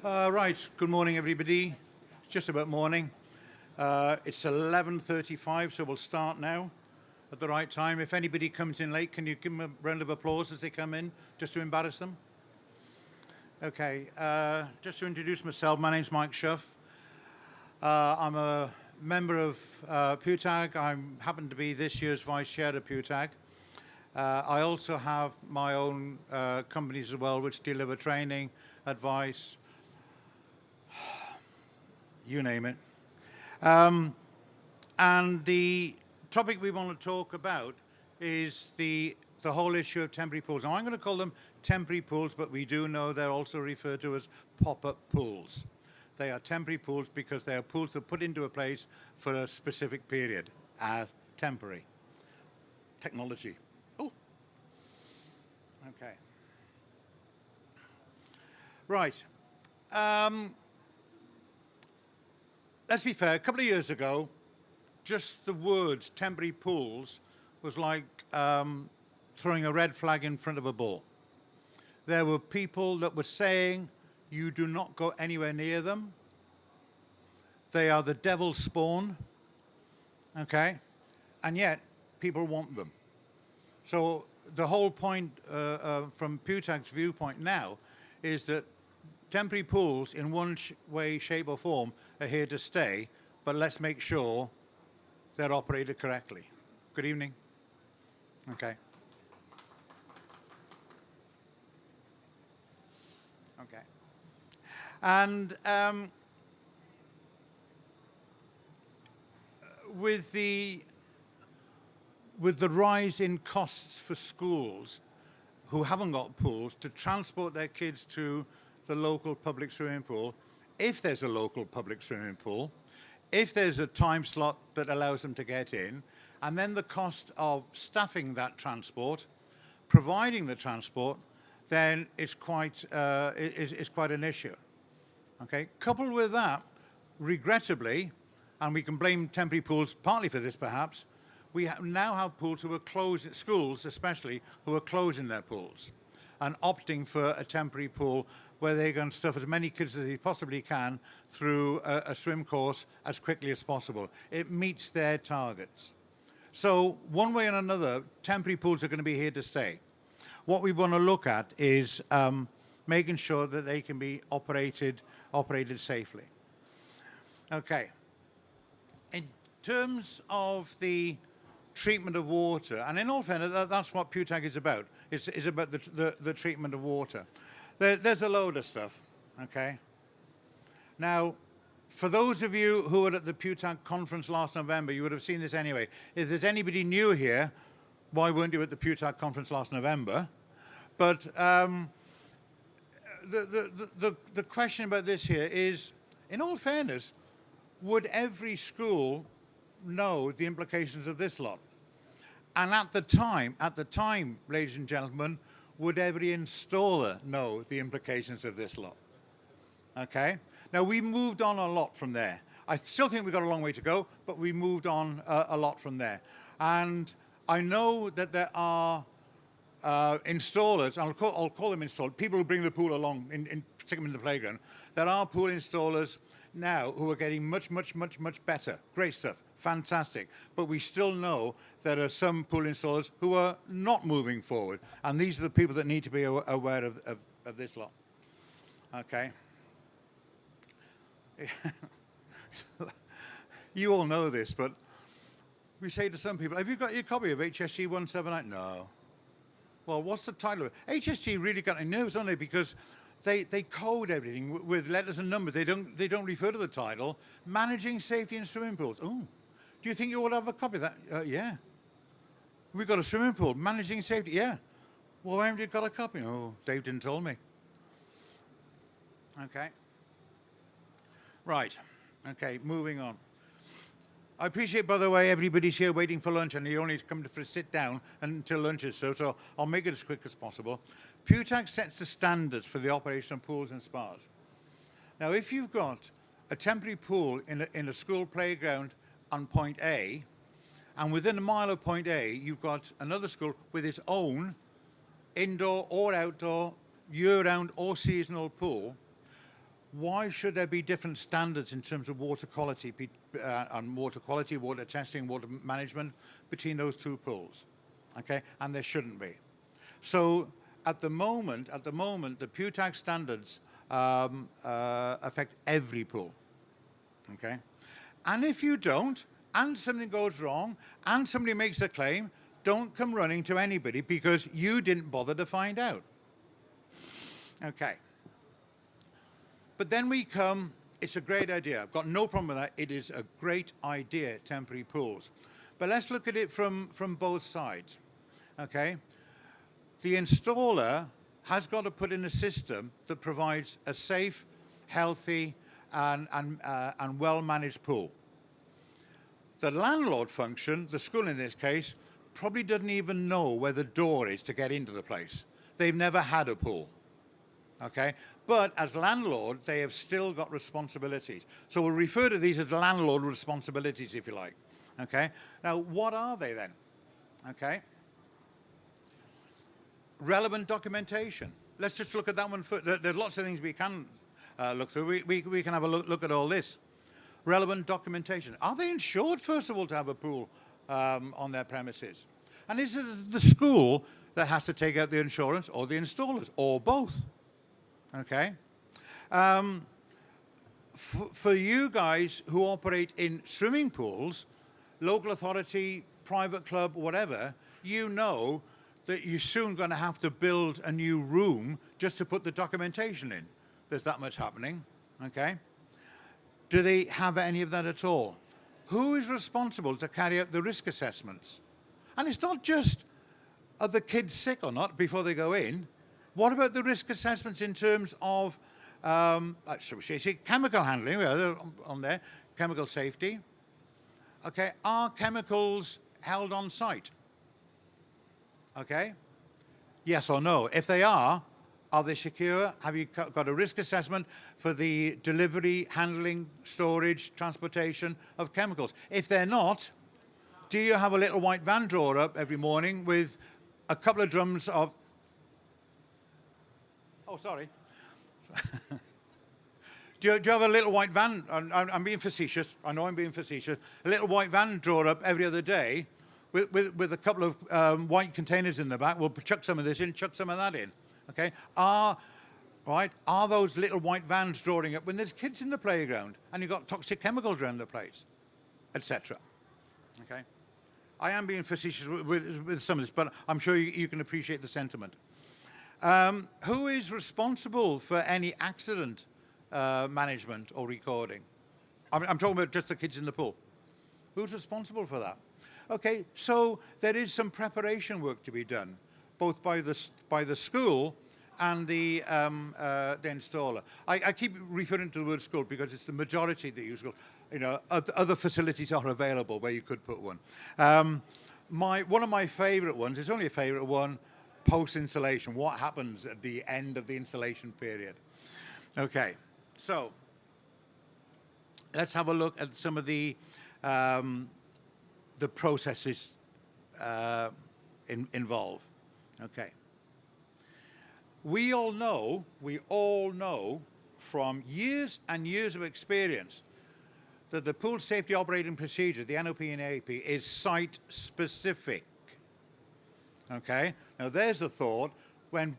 Right, good morning everybody. It's just about morning. It's 11:35, so we'll start now at the right time. If anybody comes in late, can you give them a round of applause as they come in, just to embarrass them? Okay, just to introduce myself, my name's Mike Shuff. I'm a member of PWTAG. I happen to be this year's vice chair of PWTAG. I also have my own companies as well, which deliver training, advice, you name it. And the topic we want to talk about is the whole issue of temporary pools. Now, I'm going to call them temporary pools, but we do know they're also referred to as pop-up pools. They are temporary pools because they are pools that are put into a place for a specific period as temporary. Technology. Oh, okay. Right. Let's be fair, a couple of years ago, just the words temporary pools was like throwing a red flag in front of a bull. There were people that were saying, you do not go anywhere near them. They are the devil's spawn, okay? And yet, people want them. So the whole point from PWTAG's viewpoint now is that temporary pools in one way, shape or form are here to stay, but let's make sure they're operated correctly. Good evening. Okay. Okay. And with the rise in costs for schools who haven't got pools to transport their kids to the local public swimming pool, if there's a local public swimming pool, if there's a time slot that allows them to get in, and then the cost of staffing that transport, providing the transport, then it's quite an issue. Okay. Coupled with that, regrettably, and we can blame temporary pools partly for this perhaps, we now have pools who are closing, schools especially, who are closing their pools and opting for a temporary pool where they're going to stuff as many kids as they possibly can through a swim course as quickly as possible. It meets their targets. So one way or another, temporary pools are going to be here to stay. What we want to look at is making sure that they can be operated safely. Okay. In terms of the treatment of water, and in all fairness, that's what PWTAG is about. It's about the treatment of water. There's a load of stuff, okay? Now, for those of you who were at the PWTAG conference last November, you would have seen this anyway. If there's anybody new here, why weren't you at the PWTAG conference last November? But the question about this here is, in all fairness, would every school know the implications of this lot? And at the time, ladies and gentlemen, would every installer know the implications of this lot? Okay? Now, we moved on a lot from there. I still think we've got a long way to go, but we moved on a lot from there. And I know that there are installers, and I'll call them installers, people who bring the pool along and stick them in the playground. There are pool installers now who are getting much better. Great stuff. Fantastic. But we still know there are some pool installers who are not moving forward. And these are the people that need to be aware of this lot. Okay. You all know this, but we say to some people, have you got your copy of HSG 179? No. Well, what's the title of it? HSG really got me nervous, don't they? Because they code everything with letters and numbers. They don't refer to the title. Managing safety in swimming pools. Oh, do you think you all have a copy of that? Yeah. We've got a swimming pool. Managing safety. Yeah. Well, why haven't you got a copy? Oh, Dave didn't tell me. Okay. Right. Okay, moving on. I appreciate, by the way, everybody's here waiting for lunch, and you only come to sit down until lunch is so I'll make it as quick as possible. PWTAG sets the standards for the operation of pools and spas. Now, if you've got a temporary pool in a school playground on point A, and within a mile of point A, you've got another school with its own indoor or outdoor, year-round or seasonal pool, why should there be different standards in terms of water quality and water quality, water testing, water management between those two pools? Okay, and there shouldn't be. So at the moment, the PWTAG standards affect every pool. Okay, and if you don't, and something goes wrong, and somebody makes a claim, don't come running to anybody because you didn't bother to find out. Okay. But then we come, it's a great idea. I've got no problem with that. It is a great idea, temporary pools. But let's look at it from both sides, okay? The installer has got to put in a system that provides a safe, healthy, and well-managed pool. The landlord function, the school in this case, probably doesn't even know where the door is to get into the place. They've never had a pool. Okay, but as landlord, they have still got responsibilities. So we'll refer to these as landlord responsibilities, if you like. Okay, now what are they then? Okay, relevant documentation. Let's just look at that one first. There's lots of things we can look through. We can have a look at all this. Relevant documentation. Are they insured, first of all, to have a pool on their premises? And is it the school that has to take out the insurance, or the installers, or both? Okay. For you guys who operate in swimming pools, local authority, private club, whatever, you know that you're soon going to have to build a new room just to put the documentation in. There's that much happening. Okay. Do they have any of that at all? Who is responsible to carry out the risk assessments? And it's not just, are the kids sick or not before they go in? What about the risk assessments in terms of, so we say chemical handling, they're on there, chemical safety. Okay, are chemicals held on site? Okay, yes or no? If they are they secure? Have you got a risk assessment for the delivery, handling, storage, transportation of chemicals? If they're not, do you have a little white van drawer up every morning with a couple of drums of, oh, sorry. do you have a little white van? I'm being facetious. I know I'm being facetious. A little white van drawer up every other day with a couple of white containers in the back. We'll chuck some of this in, chuck some of that in. Okay? Are those little white vans drawing up when there's kids in the playground and you've got toxic chemicals around the place, etc.? Okay? I am being facetious with some of this, but I'm sure you can appreciate the sentiment. Who is responsible for any accident management or recording? I'm talking about just the kids in the pool. Who's responsible for that? Okay, so there is some preparation work to be done, both by the school and the installer. I keep referring to the word school because it's the majority that use school. You know, other facilities are available where you could put one. One of my favourite ones, it's only a favourite one, post-installation. What happens at the end of the installation period? Okay, so let's have a look at some of the processes involved. Okay. We all know from years and years of experience that the pool safety operating procedure, the NOP and AAP, is site-specific. Okay? Now, there's a thought when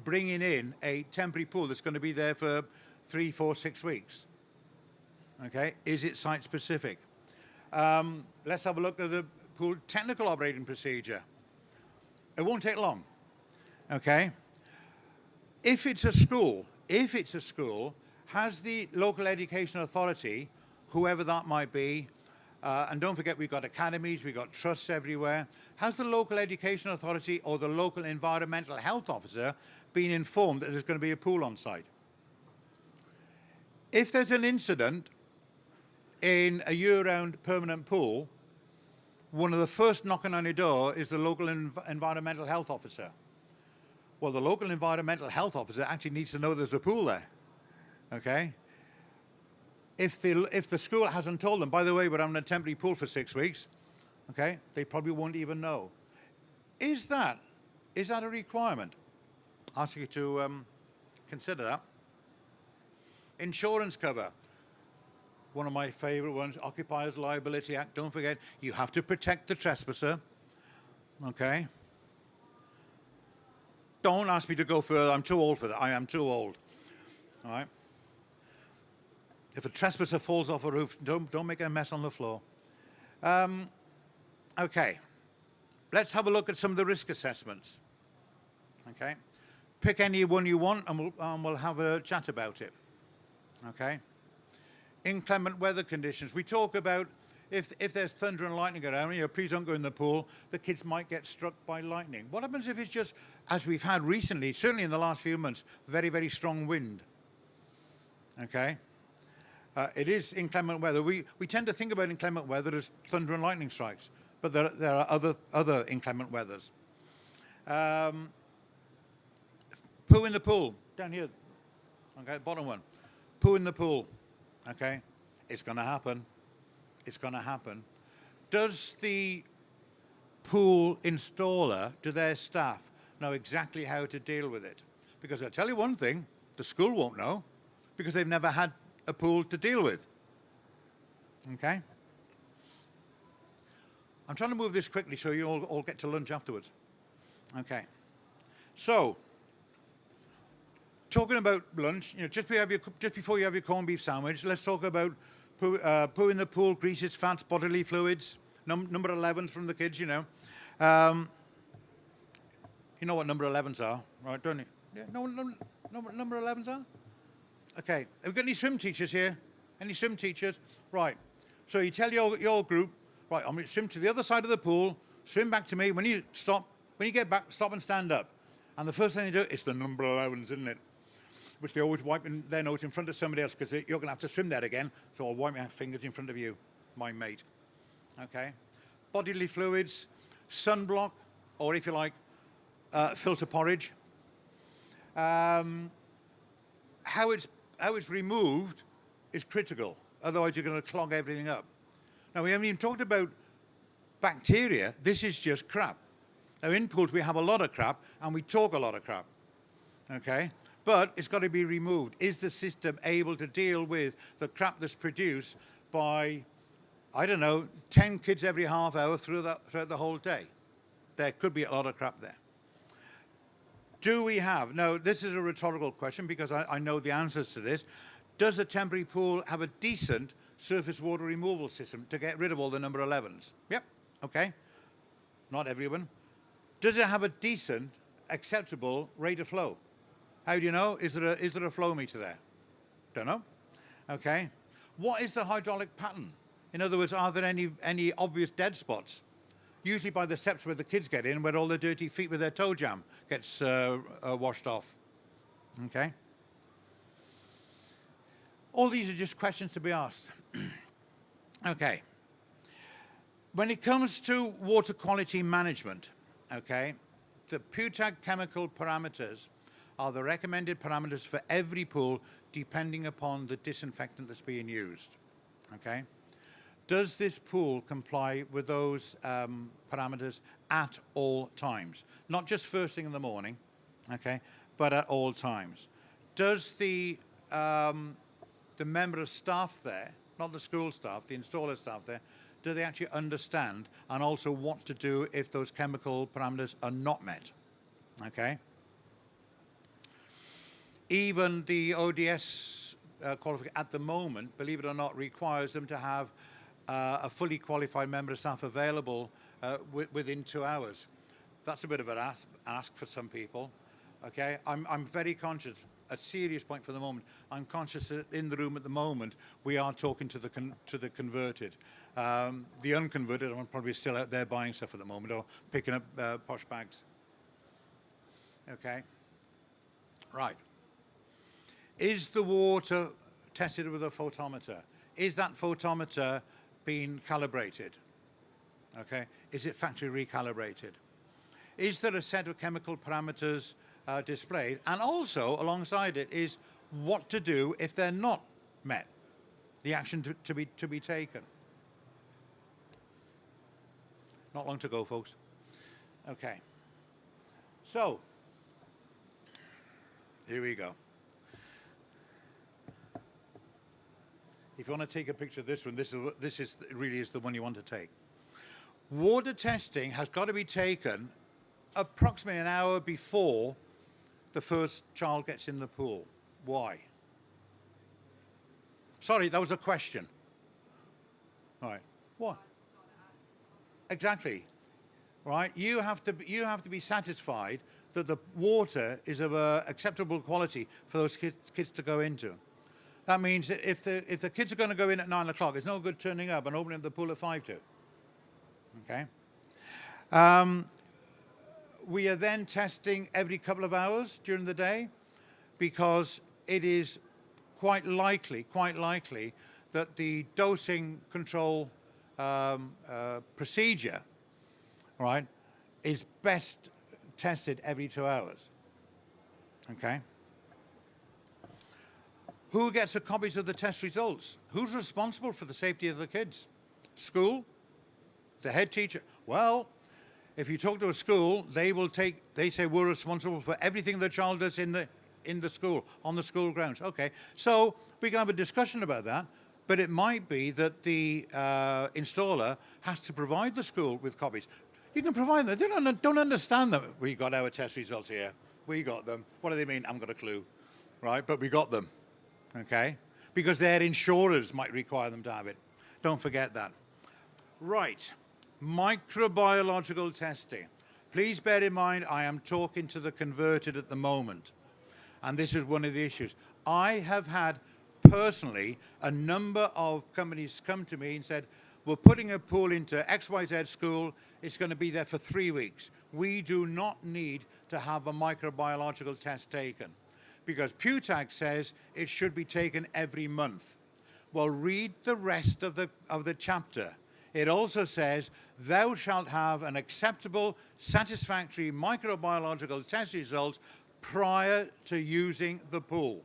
bringing in a temporary pool that's going to be there for 3, 4, 6 weeks. Okay? Is it site-specific? Let's have a look at the pool technical operating procedure. It won't take long. Okay? If it's a school, has the local education authority, whoever that might be, and don't forget we've got academies, we've got trusts everywhere, has the local education authority or the local environmental health officer been informed that there's going to be a pool on site? If there's an incident in a year-round permanent pool, one of the first knocking on your door is the local environmental health officer. Well, the local environmental health officer actually needs to know there's a pool there. Okay? If the school hasn't told them, by the way, we're having a temporary pool for 6 weeks, okay, they probably won't even know. Is that a requirement? I'll ask you to consider that. Insurance cover. One of my favorite ones, Occupiers Liability Act. Don't forget, you have to protect the trespasser. Okay? Don't ask me to go further. I'm too old for that. I am too old. All right? If a trespasser falls off a roof, don't make a mess on the floor. Okay. Let's have a look at some of the risk assessments. Okay? Pick any one you want, and we'll have a chat about it. Okay? Inclement weather conditions. We talk about if there's thunder and lightning around, please don't go in the pool. The kids might get struck by lightning. What happens if it's just, as we've had recently, certainly in the last few months, very, very strong wind? Okay? It is inclement weather. We tend to think about inclement weather as thunder and lightning strikes, but there are other inclement weathers. Poo in the pool, down here. Okay, bottom one. Poo in the pool. Okay, it's going to happen. It's going to happen. Does the pool installer, do their staff know exactly how to deal with it? Because I'll tell you one thing, the school won't know, because they've never had a pool to deal with. Okay? I'm trying to move this quickly so you all get to lunch afterwards. Okay. So, talking about lunch, just before you have your corned beef sandwich, let's talk about poo in the pool, greases, fats, bodily fluids. Number 11s from the kids, You know what number 11s are, right? Don't you? Yeah, number 11s are? Okay. Have we got any swim teachers here? Any swim teachers? Right. So you tell your group, right, I'm going to swim to the other side of the pool, swim back to me. When you get back, stop and stand up. And the first thing you do is the number 11s, isn't it? Which they always wipe their nose in front of somebody else because you're going to have to swim there again. So I'll wipe my fingers in front of you, my mate. Okay. Bodily fluids, sunblock, or if you like, filter porridge. How it's removed is critical. Otherwise, you're going to clog everything up. Now, we haven't even talked about bacteria. This is just crap. Now, in pools, we have a lot of crap, and we talk a lot of crap. Okay? But it's got to be removed. Is the system able to deal with the crap that's produced by, 10 kids every half hour throughout the whole day? There could be a lot of crap there. Do we have, now this is a rhetorical question because I know the answers to this. Does a temporary pool have a decent surface water removal system to get rid of all the number 11s? Yep, okay. Not everyone. Does it have a decent, acceptable rate of flow? How do you know? Is there a flow meter there? Don't know. Okay. What is the hydraulic pattern? In other words, are there any obvious dead spots? Usually by the steps where the kids get in, where all the dirty feet with their toe jam gets washed off. Okay. All these are just questions to be asked. Okay. When it comes to water quality management, okay, the PWTAG chemical parameters are the recommended parameters for every pool depending upon the disinfectant that's being used. Okay? Does this pool comply with those parameters at all times? Not just first thing in the morning, okay, but at all times. Does the member of staff there, not the school staff, the installer staff there, do they actually understand and also what to do if those chemical parameters are not met? Okay? Even the ODS qualification at the moment, believe it or not, requires them to have a fully qualified member of staff available within 2 hours. That's a bit of an ask for some people. Okay, I'm very conscious. A serious point for the moment. I'm conscious that in the room at the moment we are talking to the converted. The unconverted are probably still out there buying stuff at the moment or picking up posh bags. Okay, right. Is the water tested with a photometer? Is that photometer being calibrated? Okay. Is it factory recalibrated? Is there a set of chemical parameters displayed? And also, alongside it, is what to do if they're not met, the action to be taken. Not long to go, folks. Okay. So, here we go. If you want to take a picture of this one, this is really is the one you want to take. Water testing has got to be taken approximately an hour before the first child gets in the pool. Why? Sorry, that was a question. All right. What? Exactly. Right. You have to be satisfied that the water is of acceptable quality for those kids to go into. That means that if the kids are going to go in at 9 o'clock, it's no good turning up and opening the pool at 5 to. Okay. We are then testing every couple of hours during the day, because it is quite likely that the dosing control procedure, right, is best tested every 2 hours. Okay. Who gets the copies of the test results? Who's responsible for the safety of the kids? School? The head teacher? Well, if you talk to a school, they say we're responsible for everything the child does in the school, on the school grounds. Okay, so we can have a discussion about that, but it might be that the installer has to provide the school with copies. You can provide them. They don't understand them. We got our test results here. We got them. What do they mean? I haven't got a clue, right? But we got them, okay? Because their insurers might require them to have it. Don't forget that. Right, microbiological testing. Please bear in mind, I am talking to the converted at the moment. And this is one of the issues. I have had, personally, a number of companies come to me and said, we're putting a pool into XYZ school. It's going to be there for 3 weeks. We do not need to have a microbiological test taken, because PWTAG says it should be taken every month. Well, read the rest of the chapter. It also says, thou shalt have an acceptable, satisfactory microbiological test results prior to using the pool.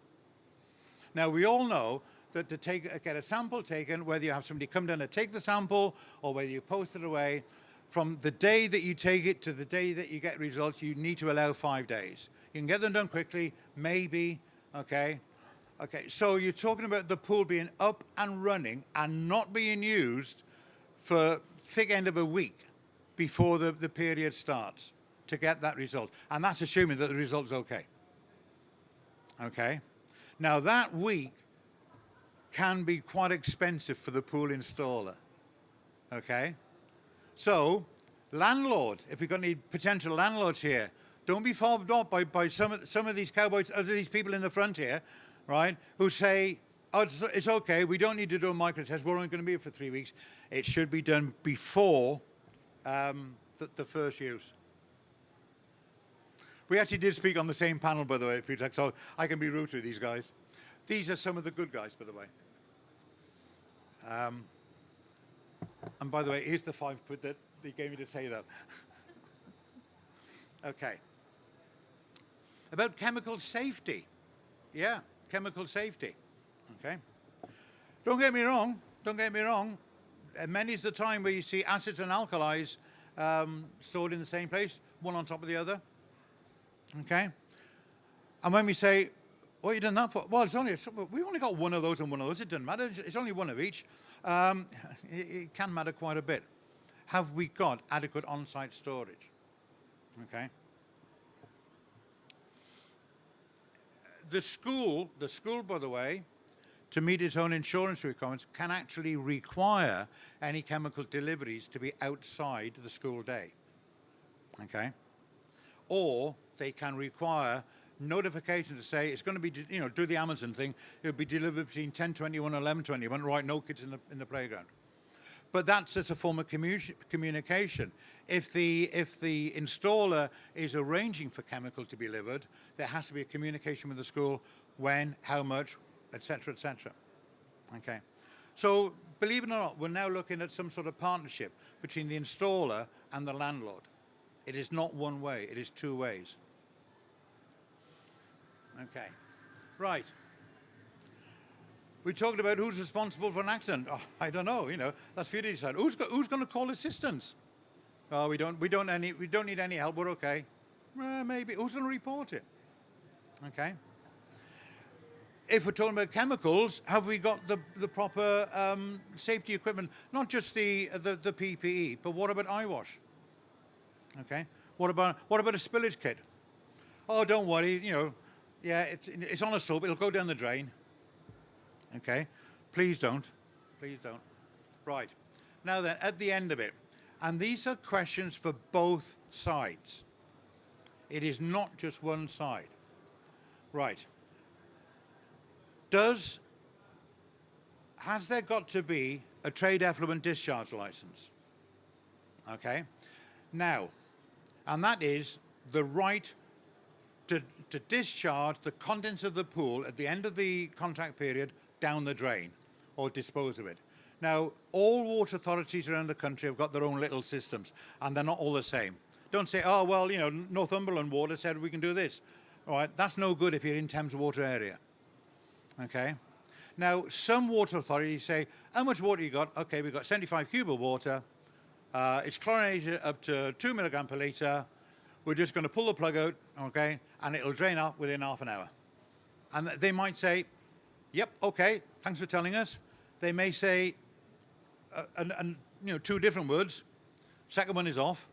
Now, we all know that to get a sample taken, whether you have somebody come down and take the sample or whether you post it away, from the day that you take it to the day that you get results, you need to allow 5 days. You can get them done quickly, maybe, okay? Okay, so you're talking about the pool being up and running and not being used for thick end of a week before the period starts to get that result. And that's assuming that the result's okay. Okay? Now that week can be quite expensive for the pool installer. Okay? So, landlord, if we've got any potential landlords here, don't be fobbed off by some of these cowboys, these people in the front here, right, who say, oh, it's okay, we don't need to do a micro test, we're only going to be here for 3 weeks. It should be done before the first use. We actually did speak on the same panel, by the way, PWTAG, so I can be rude to these guys. These are some of the good guys, by the way. And by the way, here's the £5 that they gave me to say that. Okay. About chemical safety. Yeah, chemical safety. Okay. Don't get me wrong. Many's the time where you see acids and alkalis stored in the same place, one on top of the other. Okay. And when we say, what you done that for? Well, we only got one of those and one of those. It doesn't matter. It's only one of each. It can matter quite a bit. Have we got adequate on-site storage? Okay. The school, by the way, to meet its own insurance requirements, can actually require any chemical deliveries to be outside the school day. Okay. Or they can require notification to say it's going to be, do the Amazon thing. It'll be delivered between 10:21 and 11:21. Right, no kids in the playground. But that's just a form of communication. If the installer is arranging for chemical to be delivered, there has to be a communication with the school when, how much, etc., etc. Okay. So believe it or not, we're now looking at some sort of partnership between the installer and the landlord. It is not one way, it is two ways. Okay, right. We talked about who's responsible for an accident. Oh, I don't know, that's for you to decide. Who's going to call assistance? Oh, we don't need any help, we're okay. Maybe, who's going to report it? Okay. if we're talking about chemicals, have we got the proper safety equipment? Not just the PPE, but what about eye wash? Okay. What about a spillage kit? Oh, don't worry. You know, yeah, it's on a slope. It'll go down the drain. Okay. Please don't. Please don't. Right. Now then, at the end of it, and these are questions for both sides. It is not just one side. Right. Has there got to be a trade effluent discharge license? Okay. Now, and that is the right to discharge the contents of the pool at the end of the contract period down the drain or dispose of it. Now, all water authorities around the country have got their own little systems, and they're not all the same. Don't say, oh, well, you know, Northumberland Water said we can do this. All right, that's no good if you're in Thames water area. Okay? Now, some water authorities say, how much water you got? Okay, we've got 75 cube of water. It's chlorinated up to 2 milligram per litre. We're just going to pull the plug out, okay, and it'll drain off within half an hour. And they might say, yep, okay, thanks for telling us. They may say, you know, two different words. Second one is off,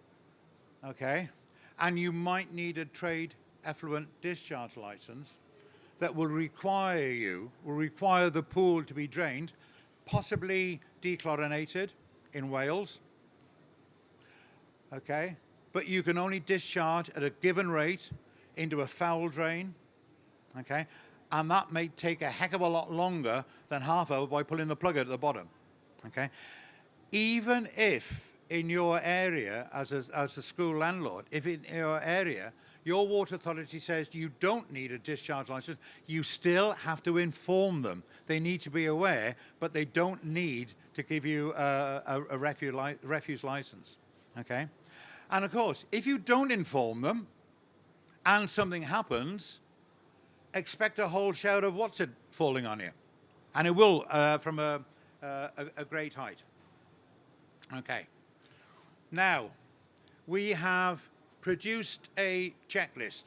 okay, and you might need a trade effluent discharge license that will require the pool to be drained, possibly dechlorinated in Wales, okay, but you can only discharge at a given rate into a foul drain, okay, and that may take a heck of a lot longer than half hour by pulling the plug out at the bottom. Okay, even if in your area, as a school landlord, if in your area your water authority says you don't need a discharge license, you still have to inform them. They need to be aware, but they don't need to give you a refuse license. Okay, and of course, if you don't inform them, and something happens, expect a whole shower of what's it falling on you, and it will from a great height. Okay. Now, we have produced a checklist,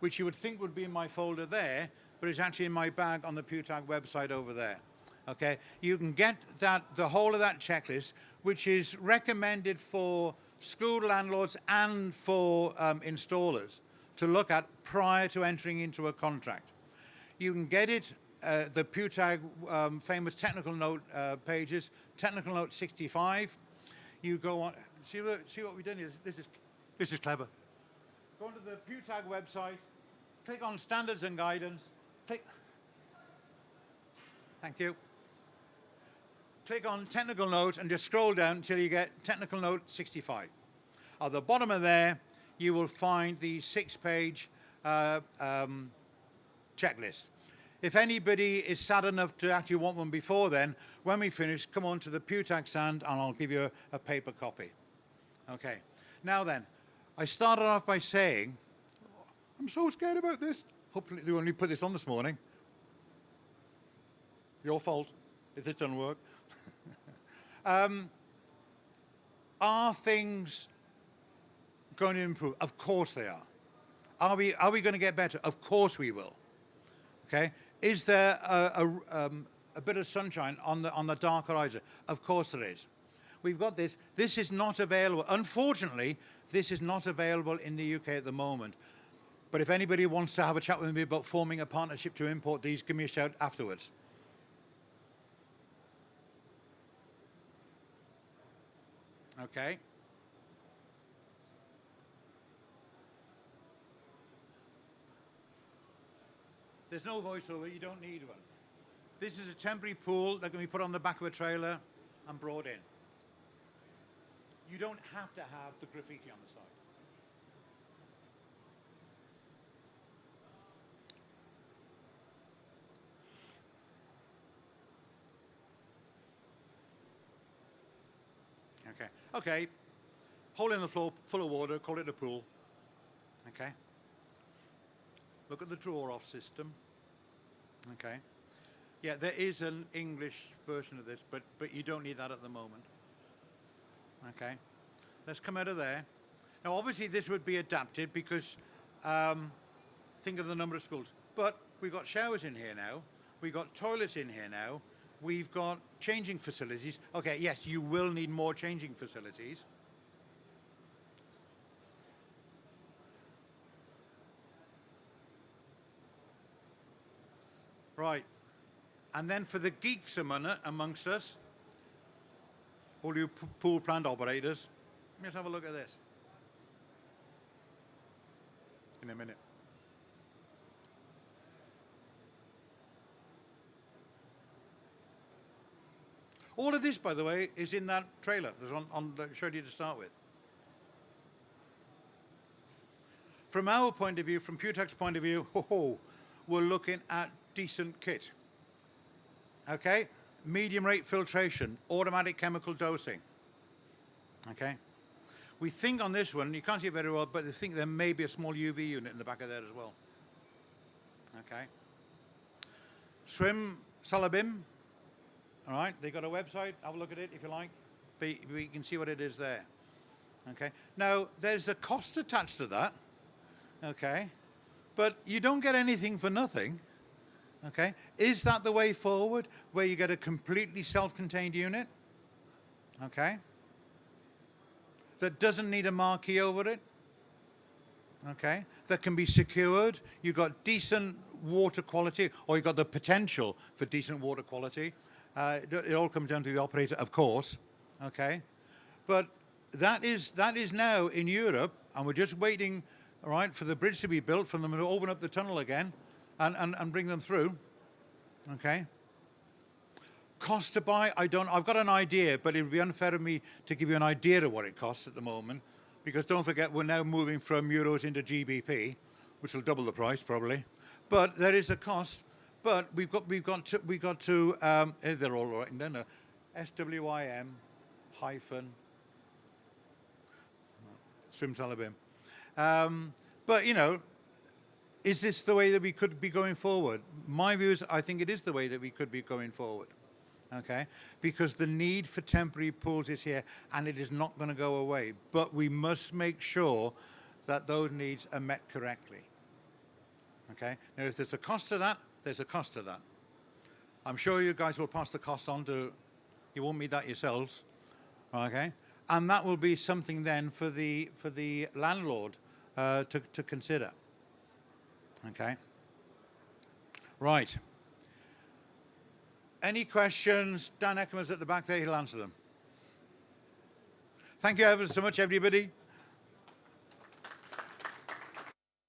which you would think would be in my folder there, but it's actually in my bag on the PWTAG website over there. Okay. You can get the whole of that checklist, which is recommended for school landlords and for installers to look at prior to entering into a contract. You can get it. The PWTAG famous technical note pages, technical note 65. You go on, see what we've done here. This is clever. Go onto the PWTAG website, click on standards and guidance, thank you. Click on technical note and just scroll down until you get technical note 65. At the bottom of there, you will find the 6-page checklist. If anybody is sad enough to actually want one before then, when we finish, come on to the PWTAG stand and I'll give you a paper copy. Okay. Now then, I started off by saying, I'm so scared about this. Hopefully they only put this on this morning. Your fault if this doesn't work. Are things going to improve? Of course they are. Are we going to get better? Of course we will. Okay. Is there a bit of sunshine on the dark horizon? Of course there is. We've got this. This is not available. Unfortunately, this is not available in the UK at the moment. But if anybody wants to have a chat with me about forming a partnership to import these, give me a shout afterwards. Okay. There's no voiceover, you don't need one. This is a temporary pool that can be put on the back of a trailer and brought in. You don't have to have the graffiti on the side. Okay. Okay. Hole in the floor, full of water, call it a pool. Okay. Look at the draw-off system. Okay. Yeah, there is an English version of this, but you don't need that at the moment. Okay. Let's come out of there. Now, obviously, this would be adapted because think of the number of schools. But We've got showers in here now. We've got toilets in here now. We've got changing facilities. Okay, yes, you will need more changing facilities. Right. And then for the geeks amongst us, all you pool plant operators, let's have a look at this. In a minute. All of this, by the way, is in that trailer that I showed you to start with. From our point of view, from PWTAG's point of view, we're looking at decent kit. Okay? Medium rate filtration, automatic chemical dosing. Okay? We think on this one, you can't see it very well, but I think there may be a small UV unit in the back of there as well. Okay? Swim Salabim. All right, they got a website. Have a look at it if you like. But you can see what it is there. Okay. Now there's a cost attached to that. Okay, but you don't get anything for nothing. Okay, is that the way forward, where you get a completely self-contained unit? Okay, that doesn't need a marquee over it. Okay, that can be secured. You've got decent water quality, or you've got the potential for decent water quality. It all comes down to the operator, of course, okay? But that is now in Europe, and we're just waiting, all right, for the bridge to be built, for them to open up the tunnel again and bring them through, okay? Cost to buy, I've got an idea, but it would be unfair of me to give you an idea of what it costs at the moment, because don't forget, we're now moving from euros into GBP, which will double the price probably. But there is a cost. But we've got to they're all right, no, SWIM hyphen Swim Salabim. But you know, is this the way that we could be going forward? My view is, I think it is the way that we could be going forward. Okay, because the need for temporary pools is here, and it is not going to go away. But we must make sure that those needs are met correctly. Okay. Now, if there's a cost to that, there's a cost to that. I'm sure you guys will pass the cost on to, you won't meet that yourselves, okay? And that will be something then for the landlord to consider, okay? Right. Any questions? Dan Eckerman's at the back there, he'll answer them. Thank you ever so much, everybody.